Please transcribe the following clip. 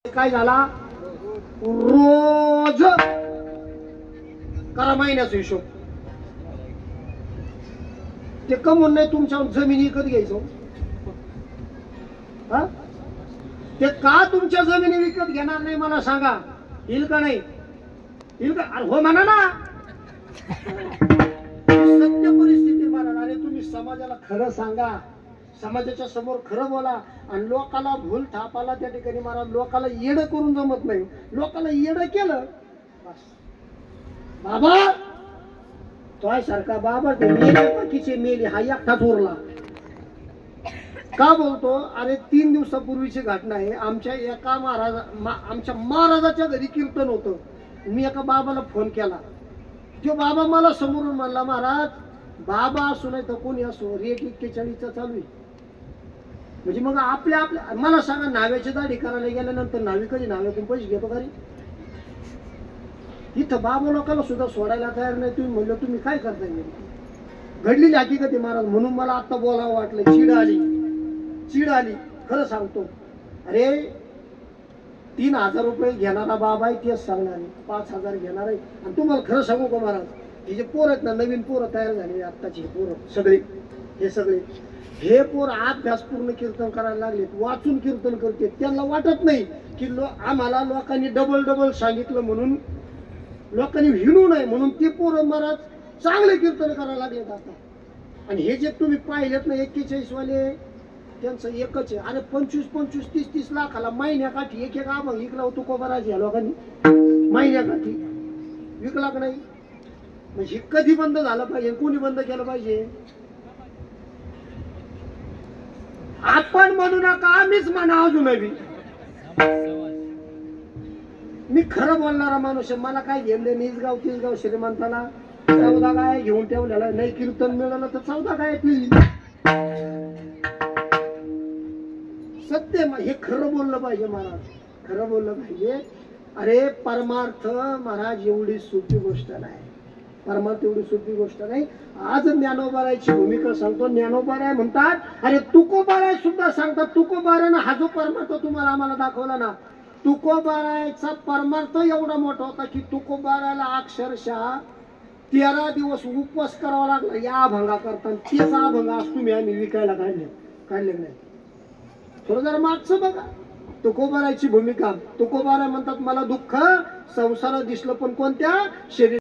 काय झाला रोज करा महिन्याचा हिशोब ते कमवून नाही तुमच्या जमिनी विकत घ्यायचो ते का तुमच्या जमिनी विकत घेणार नाही मला सांगा येईल का नाही येईल का हो म्हणा ना सत्य परिस्थिती म्हणा अरे तुम्ही समाजाला खरं सांगा समाजाच्या समोर खरं बोला आणि लोकाला भूल थापाला त्या ठिकाणी मारा लोकाला येडं करून जमत नाही लोकाला येडं केलं बस बाबा तोय सारखा बाबा ते मेले बाकीचे मेले हा एकटाच उरला का बोलतो अरे 3 दिवसापूर्वीची घटना आहे आमच्या एका आमच्या महाराजाच्या घरी कीर्तन होतं मी एका बाबाला फोन केला तो बाबा मला समोरून म्हणला महाराज बाबा असू नाही तर कोणी असो रेट 41 चालू आहे म्हणजे मग आपल्या मला सांगा नाव्याची दाढी करायला गेल्यानंतर नावी कधी नाव्यातून पैसे घेतो का रे इथं बाबा लोकांना सुद्धा सोडायला तयार नाही तुम्ही म्हणलं तुम्ही काय करताय घडलेली हकीकत महाराज म्हणून मला आता बोलावं वाटलं चीड आली खरं सांगतो अरे 3000 रुपये घेणारा बाबा आहे तेच सांगणार आहे 5000 घेणार आहे आणि तुम्हाला खरं सांगू का महाराज हे जे पोर आहेत ना नवीन पोरं तयार झाले आत्ताचे पोरं सगळे हे पोर अभ्यास पूर्ण कीर्तन करायला लागले वाचून कीर्तन करते त्यांना वाटत नाही की आम्हाला लोकांनी डबल सांगितलं म्हणून लोकांनी हिणू नये म्हणून ते पोरं महाराज चांगले कीर्तन करायला लागलेत आता आणि हे जे तुम्ही पाहिलेत ना 41 वाले त्यांचं एकच आहे अरे 25 30 लाखाला महिन्याकाठी एक अभंग विकला होतो कोबराज या लोकांनी महिन्याकाठी विकला का नाही म्हणजे कधी बंद झालं पाहिजे कोणी बंद केलं पाहिजे आपण म्हणू नका आम्हीच म्हणा अजूनही मी खरं बोलणारा माणूस आहे मला काय घेणं निजगाव तिसगाव श्रीमंताला 14 गाय घेऊन ठेवलेला नाही कीर्तन मिळालं तर 14 गाय सत्य हे खरं बोललं पाहिजे महाराज खरं बोललं पाहिजे अरे परमार्थ महाराज एवढी सोपी गोष्ट नाही परमार्थ एवढी सोपी गोष्ट नाही आज ज्ञानोबारायची भूमिका सांगतो ज्ञानोबाराय म्हणतात अरे तुकोबाराय सुद्धा सांगतात तुकोबारायनं हा जो परमार्थ तुम्हाला आम्हाला दाखवला ना तुकोबारायचा परमार्थ एवढा मोठा होता की तुकोबारायला अक्षरशः 13 दिवस उपवास करावा लागला या अभंगा करताना तेच अभंग आज तुम्ही आम्ही विकायला काढले नाही थोडं जरा मागचं बघा तुकोबारायची भूमिका तुकोबाराय म्हणतात मला दुःख संसार दिसलं पण कोणत्या शरीर